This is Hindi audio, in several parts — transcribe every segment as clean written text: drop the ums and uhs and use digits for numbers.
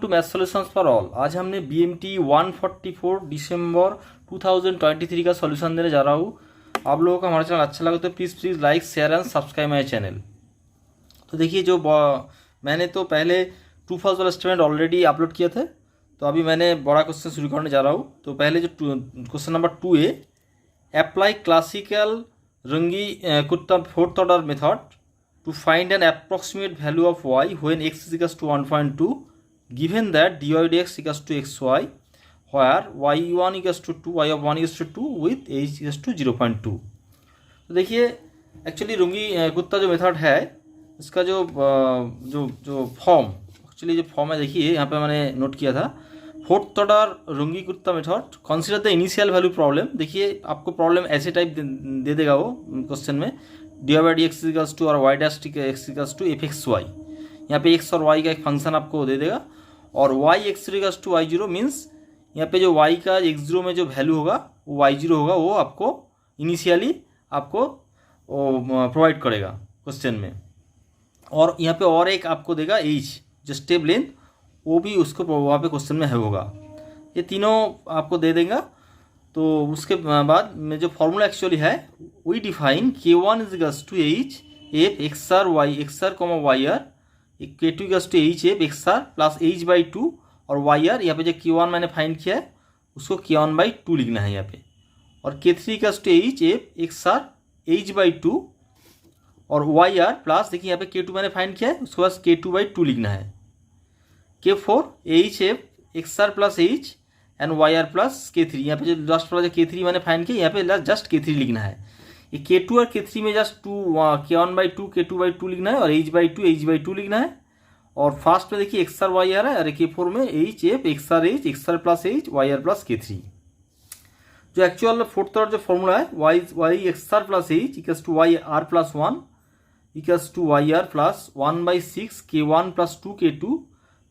To math solutions for all. आज हमने BMT 144 दिसंबर 2023 का सॉल्यूशन देने जा रहा हूँ। आप लोगों को हमारा चैनल अच्छा लगे तो please like share and subscribe my channel. तो देखिए जो मैंने तो पहले 2 वाला स्टेटमेंट ऑलरेडी अपलोड किए थे, तो अभी मैंने बड़ा क्वेश्चन शुरू करने जा रहा हूँ। तो पहले जो question number 2A, apply classical रंगी कुत्ता fourth order method to find an approximate value of y when x is equals to 1.2 given that dy dx equals to xy where y1 equals to 2 y of 1 equals to 2 with h equals to 0.2। तो देखिए एक्चुअली रुंगी कुत्ता जो मेथड है इसका जो जो जो फॉर्म एक्चुअली जो फॉर्म है, देखिए यहाँ पे मैंने नोट किया था फोर्थ ऑर्डर रुंगी कुत्ता method consider the initial value problem. देखिए आपको प्रॉब्लम ऐसे टाइप दे देगा वो क्वेश्चन में D Y D X equals to और Y dash X equals to F X Y. यहाँ पे एक्स और वाई का एक फंक्शन आपको दे देगा और Y X equals to Y zero means यहाँ पे जो वाई का एक्स जीरो में जो वैल्यू होगा वो वाई जीरो होगा, वो आपको इनिशियली आपको प्रोवाइड करेगा क्वेश्चन में। और यहाँ पे और एक आपको देगा एज जो स्टेप लेंथ, वो भी उसको वहाँ पे क्वेश्चन में होगा। ये तीनों आपको दे देगा। तो उसके बाद में जो फॉर्मूला एक्चुअली है we define K1 is equals to H F X R comma Y R, K2 equals to H F X R plus H by two और वाई आर। यहाँ पे जो K1 मैंने फाइंड किया है उसको K1 बाई टू लिखना है यहाँ पे, और K3 equals to H F X R H by two और वाई आर प्लस देखिए यहाँ पे K2 मैंने फाइंड किया है उसके बाद K2 बाई टू लिखना है। K4 H F X R plus H and Y R plus K3। यहाँ पे जो लास्ट वाला जो K3 मैंने फाइंड किया यहाँ पे जस्ट K3 लिखना है। ये K2 और K3 में just K1 by to K2 by two लिखना है और H बाई टू लिखना है। और फास्ट में देखिए एक्स आर वाई आर है और K4 में H F X R plus H Y R plus K3। जो एक्चुअल फोर्थ ऑर्डर जो फॉर्मूला है Y X R plus H equals to Y R plus 1 equals to Y R plus 1/6 K1 plus 2 K2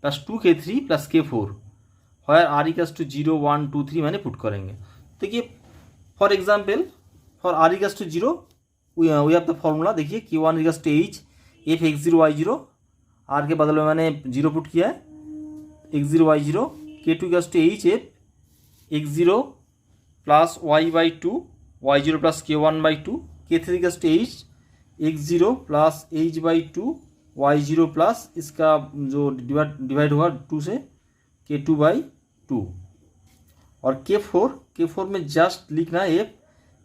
plus 2 K3 plus K4 where r equals to 0 1 2 3 मैंने पुट करेंगे। देखिए for example for r equals to 0 we have the formula. देखिए K1 equals to h f x0 y0, r के बदले में मैंने 0 पुट किया है x0 y0। K2 equals to h f x0 plus y by two y0 plus K1 by to. K3 equals to h x0 plus h by to y0 plus इसका जो डिवाइड होगा 2 से K2 बाई टू। और K4 में जस्ट लिखना है f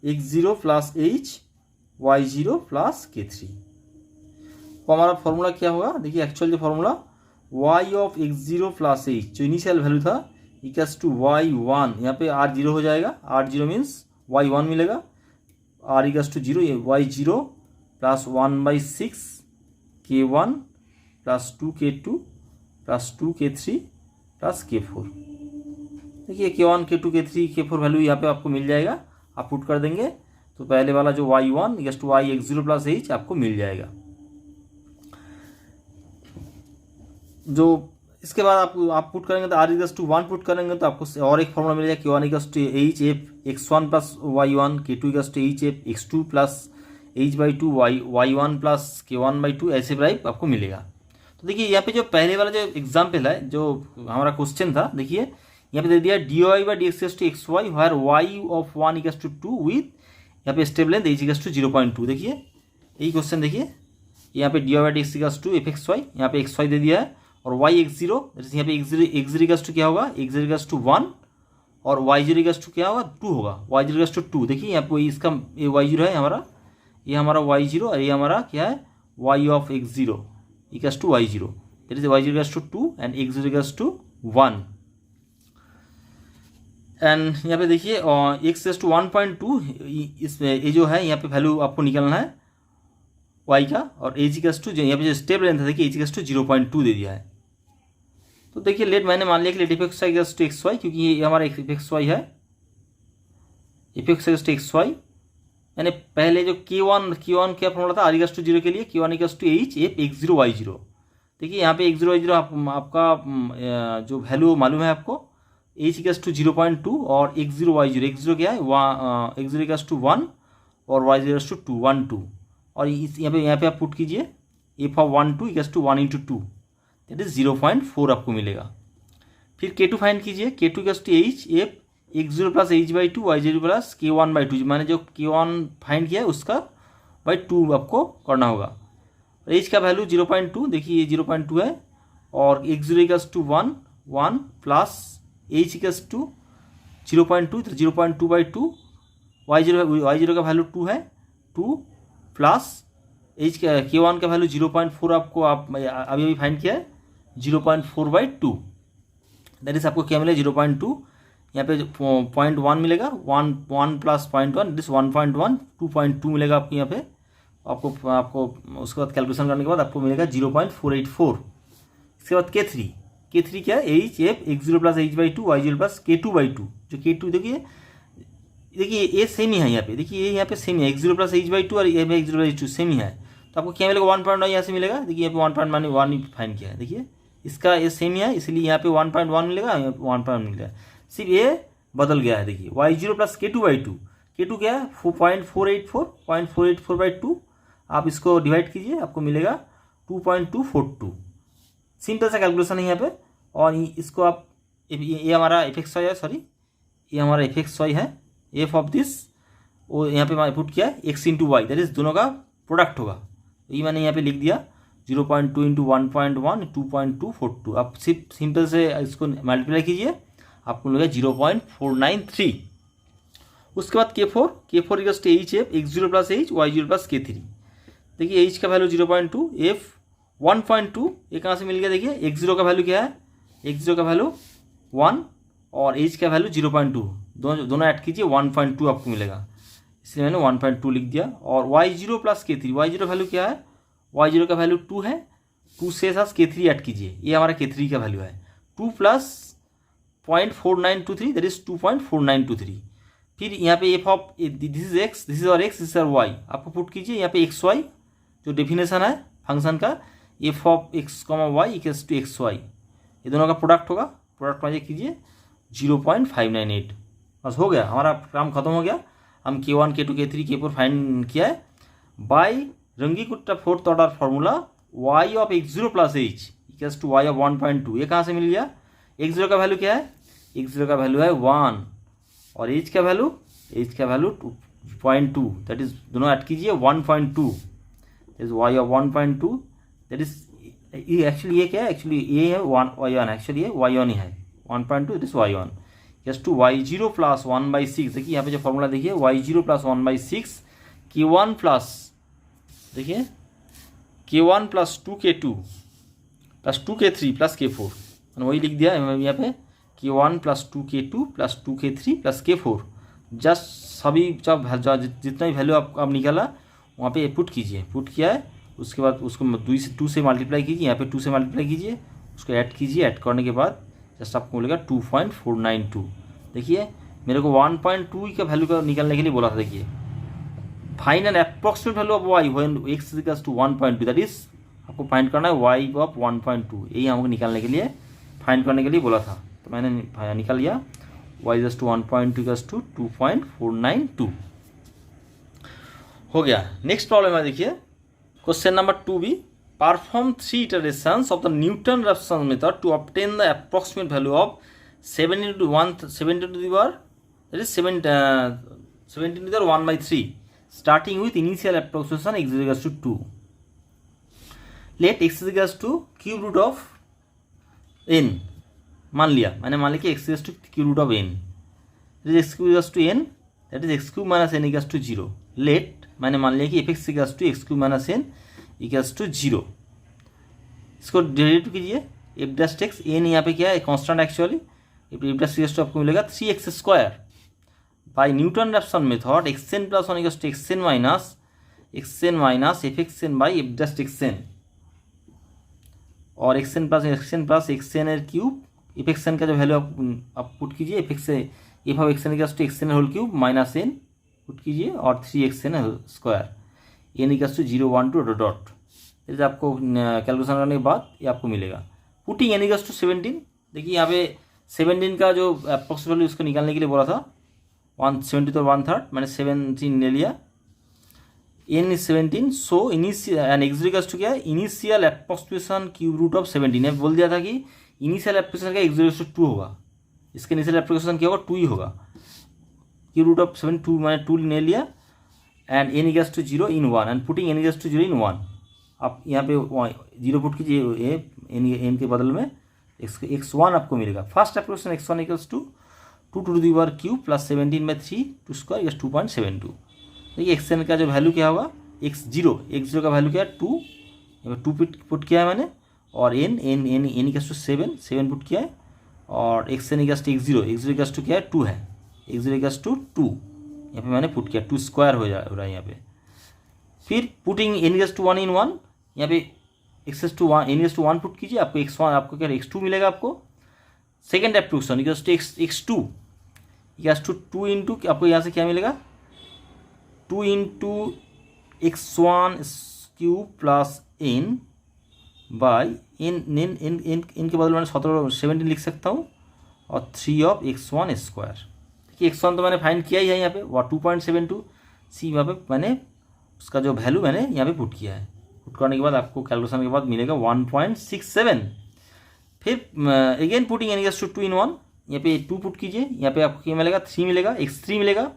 x0 plus h y0 plus K3। तो हमारा फॉर्मूला क्या होगा, देखिए एक्चुअल जो formula y of x0 plus h जो इनिशियल वैल्यू था इक्वल्स टू y1, यहाँ पे r0 हो जाएगा, r0 मीन्स y1 मिलेगा, r इक्वल्स टू 0, ये y0 plus 1/6 K1 plus 2 K2 plus 2 K3 plus K4। देखिए K1 K2 K3 K4 value यहाँ पे आपको मिल जाएगा, आप पुट कर देंगे तो पहले वाला जो y1 equals to y x0 plus h आपको मिल जाएगा। जो इसके बाद आप पुट करेंगे तो r इक्वल्स टू 1 पुट करेंगे तो आपको और एक फॉर्मूला मिल जाएगा K1 equals to h f x1 plus y1 K2 equals to h f x2 plus h by two y1 plus K1 by two, ऐसे टाइप आपको मिलेगा। तो देखिए यहाँ पे जो पहले वाला जो एग्जाम्पल है जो हमारा क्वेश्चन था, देखिए यहाँ पे दे दिया D Y by D X two X Y where Y of 1 equals to 2 with यहाँ पे step length H equals to 0.2। देखिए यही क्वेश्चन, देखिए यहाँ पे D Y by D X equals to F X Y, यहाँ पे एक्स वाई दे दिया है और वाई एक्स जीरो, यहाँ पे एक्स जीरो इक्वल्स टू क्या होगा, एक्स जीरो इक्वल्स टू 1 और वाई जीरो इक्वल्स टू क्या होगा 2 होगा, वाई जीरो इक्वल्स टू 2। देखिए यहाँ पे इसका ये वाई जीरो है हमारा, ये हमारा वाई जीरो और ये हमारा क्या है Y of X zero equals to Y zero, that is y0 equals to 2 and x0 equals to 1। And यहाँ पे देखिए x equals to 1.2, इसमें ये जो है यहाँ पे वैल्यू आपको निकालना है y का, और h equals to यहाँ पे जो स्टेप लेंथ है देखिए h equals to 0.2 दे दिया है। तो देखिए लेट मैंने मान लिया कि let F X Y equals to X Y, क्योंकि ये हमारा एफ एक्स वाई है, F X equals to X Y. मैंने पहले जो K1 क्या फॉर्मूला था r इक्वल्स टू 0 के लिए, K1 equals to h f x0 y0। देखिए यहाँ पे x0 y0 आपका जो वैल्यू मालूम है आपको, h इक्वल्स टू 0.2 और x0 y0, x0 क्या है x0 इक्वल्स टू 1 और y0 इक्वल्स टू 2 1 2, और यहाँ पे आप पुट कीजिए f of 1 2 equals to 1 into 2 that is 0.4 आपको मिलेगा। फिर K2 फाइंड कीजिए, K2 equals to H F x0 plus H by two Y zero plus K1/2, मैंने जो K1 फाइंड किया है उसका बाई 2 आपको करना होगा। एच का वैल्यू 0.2, देखिए ये 0.2 है, और x0 equals to 1 plus H equals to 0.2, तो 0.2/2, y0 का वैल्यू 2 है, 2 प्लस एच का K1 का वैल्यू 0.4 आपको अभी फाइंड किया है, 0.4/2, दैट इज आपको क्या मिलेगा 0.2, यहाँ पे 0.1 मिलेगा, 1 प्लस 0.1 दिस 1.1, 2.2 मिलेगा आपको यहाँ पे, आपको उसके बाद कैलकुलेशन करने के बाद आपको मिलेगा 0.484। इसके बाद K3 क्या है, H F x0 plus H by two Y zero plus K2/2, जो K2 देखिए ये सेम ही है यहाँ पे, देखिए ये यहाँ पे सेम है, x0 plus H by two और ये x0/2 सेम ही है, तो आपको क्या मिलेगा 1.1 यहाँ से मिलेगा, देखिए यहाँ पे 1.1 ही फाइन किया है, देखिए इसका ये सेम ही है, इसलिए यहाँ पे 1.1 मिलेगा, यहाँ पे 1.1 मिलेगा, सिर्फ ये बदल गया है। देखिए y0 प्लस K2/2, K2 क्या है 0.484/2, आप इसको डिवाइड कीजिए, आपको मिलेगा 2.242, सिंपल सा कैलकुलेशन है यहाँ पे। और इसको आप ये हमारा fxy है, सॉरी ये हमारा fxy है, एफ ऑफ दिस वो यहाँ पे पुट किया है x into Y, that is दोनों का प्रोडक्ट होगा, ये मैंने यहाँ पे लिख दिया 0.2 इंटू 1.1 2.242, आप सिर्फ सिंपल से इसको मल्टीप्लाई कीजिए, आपको मिलेगा 0.493। उसके बाद K4 equals to H F x0 plus H Y zero plus K3, देखिए एच का वैल्यू 0.2, एफ 1.2, ये कहाँ से मिल गया, देखिए x0 का वैल्यू क्या है, x0 का वैल्यू 1 और एच का वैल्यू 0.2, दोनों ऐड कीजिए 1.2 आपको मिलेगा, इसलिए मैंने 1.2 लिख दिया। और y0 plus K3, y0 value क्या है, y0 का वैल्यू 2 है, 2 से साथ K3 ऐड कीजिए, ये हमारा K3 का वैल्यू है, 2 प्लस 0.4923, दैट इज 2.4923। फिर यहाँ पे F of this is X, this is और एक्स, दिस इज और वाई, आपको पुट कीजिए यहाँ पे एक्स वाई जो डेफिनेशन है फंक्शन का, F of X comma Y equals to X Y, ये दोनों का प्रोडक्ट होगा, प्रोडक्ट माइज कीजिए 0.598, बस हो गया, हमारा काम खत्म हो गया। हम K1 K2 K3 K4 find किया है by Runge Kutta fourth order formula, y of x0 plus H equals to y of 1.2, ये कहाँ से मिल गया, x0 का वैल्यू क्या है, x0 का वैल्यू है 1 और एच का वैल्यू 0.2, दैट इज दोनों ऐड कीजिए 1.2, that is y of 1.2, that is actually ये क्या है, एक्चुअली ये है y1, एक्चुअली ये y1 ही है 1.2, that is y1 equals to y0 plus 1/6, देखिए यहाँ पे जो फॉर्मूला देखिए y0 प्लस 1/6 K1 प्लस, देखिए K1 plus 2K2 plus 2K3 plus K4, मैंने वही लिख दिया है यहाँ पे K1 plus 2K2 plus 2K3 plus K4, just सभी जब जितना भी वैल्यू आप निकाला वहाँ पे पुट कीजिए, पुट किया है, उसके बाद उसको 2 से मल्टीप्लाई कीजिए, यहाँ पे 2 से मल्टीप्लाई कीजिए, उसको ऐड कीजिए, ऐड करने के बाद जस्ट आपको मिलेगा 2.492। देखिए मेरे को 1.2 का वैल्यू का निकालने के लिए बोला था, देखिए find an approximate value of Y when x equals to 1.2, that is आपको फाइंड करना है y ऑफ 1.2, यही हमको निकालने के लिए फाइंड करने के लिए बोला था, तो मैंने निकाल लिया y equals to 1.2 equals to 2.492 हो गया। नेक्स्ट प्रॉब्लम है, देखिए question number 2b, perform 3 iterations of the Newton reference method to obtain the approximate value of 17 to the power, that is 17 to the 1/3, starting with initial approximation x is equals to 2. Let x is equals to cube root of n, मान लिया कि x is equals to cube root of n, that is x cube equals to n, that is x cube minus n equals to 0. Let मैंने मान लिया कि f(x) equals to x cube minus n equals to 0, इसको डेरिवेटिव कीजिए, f डैश x, n यहाँ पे क्या है constant, actually f dash x आपको मिलेगा 3x² by Newton reference method xn plus 1 equals to xn minus fxn by f dash xn, और xn प्लस xn एर क्यूब, fxn का जो वैल्यू आप पुट कीजिए, f of xn equals to xn whole cube minus n put कीजिए और 3xn², n equals to 0 1 2 dot, इसे आपको कैलकुलेशन करने के बाद ये आपको मिलेगा। पुटिंग n इक्वल्स टू 17, देखिए यहाँ पे 17 का जो अप्रॉक्सीमेट वैल्यू उसको निकालने के लिए बोला था 170 तो 1/3, मैंने 17 ले लिया, n is 17, so initial and x equals to क्या है, initial approximation cube root of 17, बोल दिया था कि इनिशियल एप्लीकेशन का x0 होगा, इसका इनिशियल एप्लीकेशन क्या होगा 2 ही होगा। √7 2 मैंने 2 ले लिया and n equals to 0 in 1 and putting n equals to 0 in 1। आप यहाँ पे 0 पुट कीजिए n के बदल में x1 आपको मिलेगा। First application x1 equals to 2 to the power cube plus 17/3 two square equals 2.72। देखिए xn का जो वैल्यू क्या होगा x0 का वैल्यू क्या है 2, यहाँ पे 2 पुट किया है मैंने, और n इक्वल्स टू 7 पुट किया है, और xn equals to x0 equals to क्या है 2 है, x0 इक्वल्स टू 2 यहाँ पे मैंने पुट किया, 2 स्क्वायर हो रहा है यहाँ पे। फिर putting n equals to 1 in 1, यहाँ पे X two 1 n equals to 1 put कीजिए, आपको x1 आपको क्या x2 मिलेगा आपको। Second application equals to x2 equals to 2 into आपको यहाँ से क्या मिलेगा 2 into x1 cube plus n by n के बदले मैंने 17 लिख सकता हूँ, और 3 ऑफ x1 स्क्वायर। देखिए x1 तो मैंने फाइंड किया ही है यहाँ पे, वह 2.72 सी यहाँ पे मैंने उसका जो वैल्यू मैंने यहाँ पे पुट किया है। पुट करने के बाद आपको कैलकुलेशन के बाद मिलेगा 1.67। फिर again putting n equals to 2 in 1, यहाँ पे 2 पुट कीजिए, यहाँ पे आपको क्या मिलेगा 3 मिलेगा, x3 मिलेगा,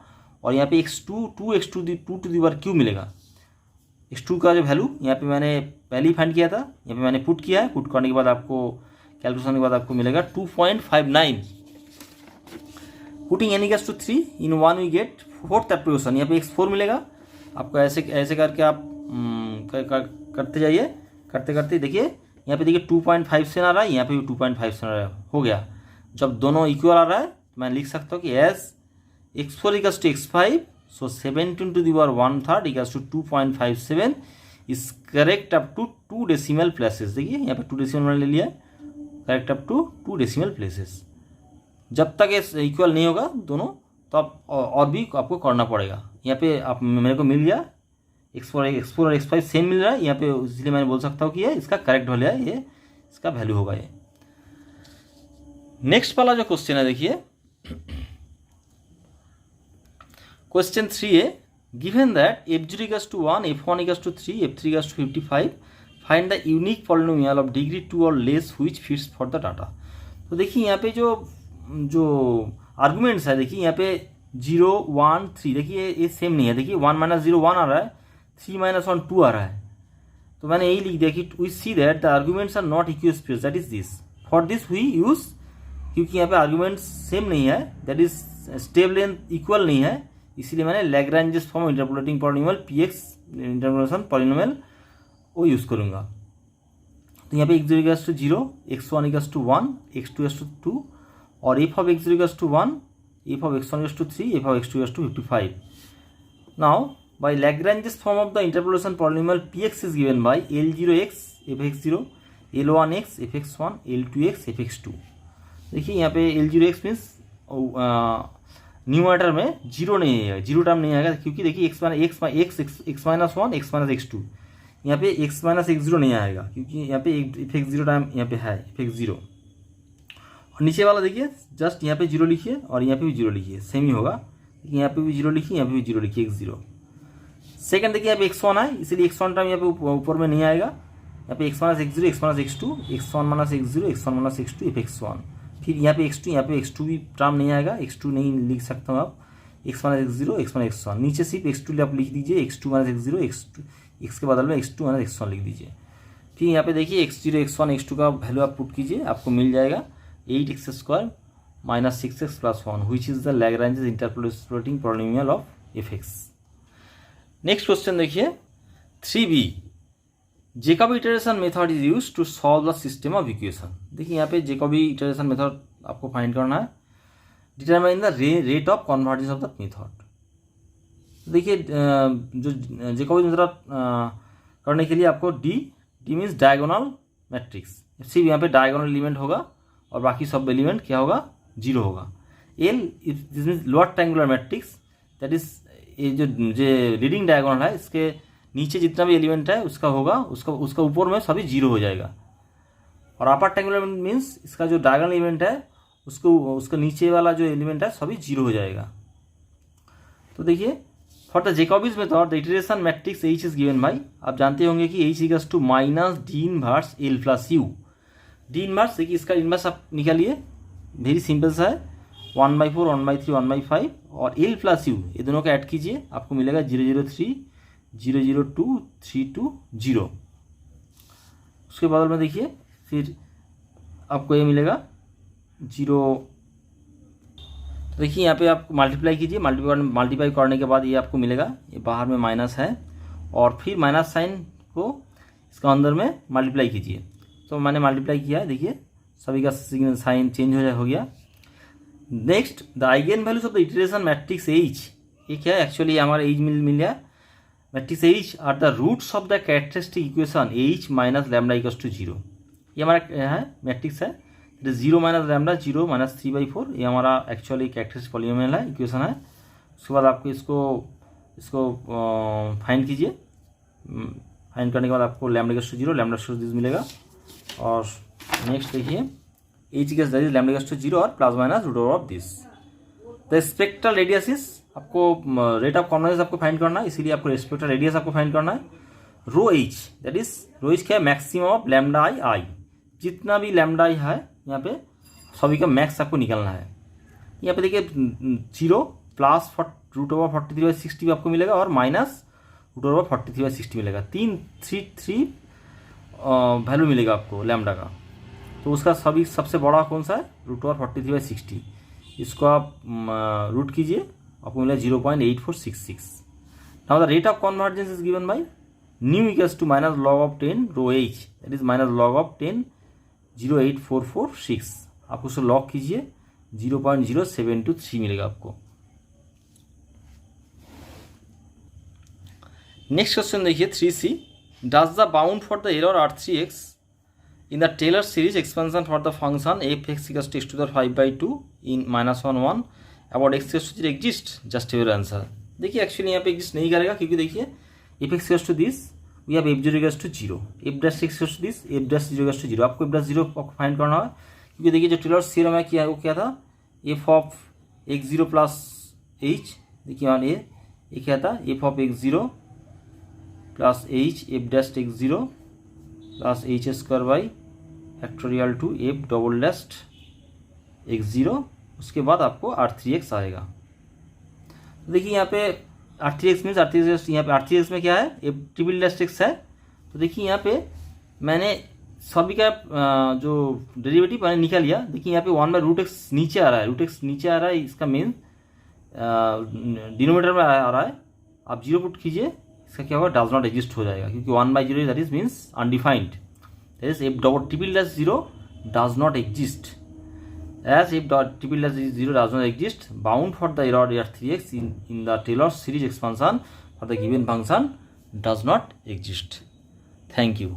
और यहाँ पे x2 2 to the power cube मिलेगा। x2 का जो वैल्यू यहाँ पे मैंने पहले ही फाइंड किया था, यहाँ पे मैंने पुट किया है। पुट करने के बाद आपको कैलकुलेशन के बाद आपको मिलेगा 2.59। Putting n equals to 3 in 1 we get fourth application, यहाँ पे x4 मिलेगा। आपको ऐसे करके आप करते जाइए, करते करते देखिए यहाँ पे देखिए 2.5 से आ रहा है, यहाँ पे भी 2.5 से आ रहा है, हो गया। जब दोनों इक्वल आ रहा है मैं लिख सकता हूँ कि as x4 equals to x5 so 17 to the power 1/3 equals to 2.57 is correct up to 2 decimal places. देखिए यहाँ पे 2 डेसिमल मैंने ले लिया है, correct up to 2 decimal places. जब तक ये इक्वल नहीं होगा दोनों, तो आप और भी आपको करना पड़ेगा। यहाँ पे आप मेरे को मिल गया x4 और x5 सेम मिल रहा है यहाँ पे, इसलिए मैं बोल सकता हूँ कि ये इसका करेक्ट वैल्यू है, ये इसका वैल्यू होगा ये। नेक्स्ट वाला जो क्वेश्चन है देखिए, क्वेश्चन 3 है given that f0 equals to 1, f1 equals to 3, f3 equals to 55, find the unique polynomial of degree 2 और less which fits for the data. तो देखिए यहाँ पे जो आर्गुमेंट्स है, देखिए यहाँ पे 0 1 3, देखिए ये सेम नहीं है। देखिए 1 - 0 1 आ रहा है, 3 - 1 2 आ रहा है। तो मैंने यही लिख दिया कि we see that the arguments are not equal space, that is this. For this we use, क्योंकि यहाँ पे आर्गुमेंट्स सेम नहीं है, दैट इज स्टेप लेंथ इक्वल नहीं है, इसीलिए मैंने Lagrange form interpolating polynomial px interpolation polynomial वो यूज़ करूँगा। तो यहाँ पे x0 equals to 0, x1 equals to 1, x2 equals to 2, और f of x0 equals to 1, f of x1 equals to 3, f of x2 equals to 55। Now by Lagrange's form of the interpolation polynomial px is given by L0x fx0, L1x fx1, L2x fx2। देखिए यहाँ पे L0x मीन्स न्यूमरेटर में 0 नहीं है, 0 टर्म नहीं आएगा, क्योंकि देखिए x -1 x -x2, यहाँ पे x -x0 नहीं आएगा, क्योंकि यहाँ पे fx0 टाइम यहाँ पे है fx0। और नीचे वाला देखिए जस्ट यहाँ पे 0 लिखिए और यहाँ पे भी 0 लिखिए, सेम ही होगा। यहाँ पे भी 0 लिखिए, यहाँ पे भी 0 लिखिए, x0। सेकंड देखिए यहाँ पे x1 है, इसलिए x1 टर्म यहाँ पे ऊपर में नहीं आएगा। यहाँ पे x -x0 x -x2, x1 -x0 x1 -x2 fx1। फिर यहाँ पे x2 भी टर्म नहीं आएगा, x2 नहीं लिख सकता हूँ आप, x -x0 x -x1। नीचे सिर्फ x2 आप लिख दीजिए, x2 -x0 x के बदल में x2 -x1 लिख दीजिए। फिर यहाँ पे देखिए x0 x1 x2 का वैल्यू आप पुट कीजिए, आपको मिल जाएगा 8x² - 6x + 1 which is the Lagrange interpolating polynomial of fx। Next question देखिए 3b, Jacobi iteration method is used to solve the system of equation. देखिए यहाँ पे जैकबी इटरेशन मेथड आपको फाइंड करना है, determine the rate of convergence of the method. देखिए जो जैकबी मेथड करने के लिए आपको डी मीन्स डायगोनल मैट्रिक्स, सिर्फ यहाँ पे डायगोनल एलिमेंट होगा और बाकी सब एलिमेंट क्या होगा 0 होगा। L this means lower triangular matrix, that is ये जो लीडिंग डायगोनल है इसके नीचे जितना भी एलिमेंट है उसका होगा, उसका ऊपर में सभी 0 हो जाएगा। और अपर ट्रायंगुलर मीन्स इसका जो डायगोनल एलिमेंट है उसका नीचे वाला जो एलिमेंट है सभी 0 हो जाएगा। तो देखिए for the Jacobi's method the iteration matrix H is given by, आप जानते होंगे कि H equals to -D inverse L + U। D inverse, देखिए इसका इनवर्स आप निकालिए, वेरी सिंपल सा है, 1/4, 1/3, 1/5 और एल प्लस यू ये दोनों का ऐड कीजिए, आपको मिलेगा 003, 002, 320। उसके बदल में देखिए फिर आपको ये मिलेगा 0। देखिए यहाँ पे आप मल्टीप्लाई कीजिए, मल्टीप्लाई करने के बाद ये आपको मिलेगा, ये बाहर में माइनस है और फिर माइनस साइन को इसका अंदर में मल्टीप्लाई कीजिए। तो मैंने मल्टीप्लाई किया है, देखिए सभी का साइन चेंज हो गया। Next the eigen values of the iteration matrix H, ये क्या है एक्चुअली हमारा एच मिल गया, matrix H are the roots of the characteristic equation H minus lambda equals to 0। ये हमारा है मैट्रिक्स है, 0 माइनस लैम्डा 0 माइनस 3/4, ये हमारा एक्चुअली कैरेक्टरिस्टिक पॉलिनोमियल है, इक्वेशन है। उसके बाद आपको इसको फाइंड कीजिए, फाइंड करने के बाद आपको lambda equals to 0, lambda equals to this मिलेगा। और नेक्स्ट देखिए H equals that is lambda equals to 0 और plus minus root over of this. The spectral radius is, आपको रेट ऑफ कॉन्वर्जेंस आपको फाइंड करना है, इसीलिए आपको स्पेक्ट्रल रेडियस आपको फाइंड करना है। Rho H that is, rho H क्या है, मैक्सिमम ऑफ लैम्डा आई, जितना भी लैम्डा आई है यहाँ पे सभी का मैक्स आपको निकालना है। यहाँ पे देखिए 0 प्लस रूट ओवर 43/60 भी आपको मिलेगा और माइनस रूट ओवर 43/60 मिलेगा, 3 वैल्यू मिलेगा आपको लैम्डा का। तो उसका सबसे बड़ा कौन सा है, रूट ओवर 43/60, इसको आप रूट कीजिए, आपको मिलेगा 0.8466। Now the rate of convergence is given by nu equals to minus log of 10 rho H that is minus log of 10 0.8446, आप उसको लॉग कीजिए 0.0723 मिलेगा आपको। नेक्स्ट क्वेश्चन देखिए 3C, does the bound for the error R3x in the Taylor series expansion for the function f(x) equals to x to the 5/2 in -1 1 about x equals to 0 exist, just your answer। देखिए एक्चुअली यहाँ पे एग्जिस्ट नहीं करेगा, क्योंकि देखिए f(x) equals to this, we have f(0) equals to 0, f(x) equals to this, f(0) equals to 0। आपको f(0) फाइंड करना है, क्योंकि देखिए जो टेलर थ्योरम है क्या है, वो क्या था, f of x0 plus h, देखिए मान ये क्या था, f of x0 plus h f(x0) plus h square by factorial two f double dashed x0, उसके बाद आपको R3x आएगा। तो देखिए यहाँ पे R3x मीन्स R3x, यहाँ पे R3x में क्या है, f ट्रिपल डैश्ड x है। तो देखिए यहाँ पे मैंने सभी का जो डेरिवेटिव मैंने निकाल लिया। देखिए यहाँ पे 1/√x नीचे आ रहा है, √x नीचे आ रहा है, इसका मीन डिनोमिनेटर में आ रहा है, आप 0 पुट कीजिए, इसका क्या होगा, डज नॉट एग्जिस्ट हो जाएगा, क्योंकि 1/0 that is means undefined, that is f double triple dash 0 does not exist, as if triple dash 0 does not exist, bound for the error R3x in the Taylor series expansion for the given function does not exist. Thank you.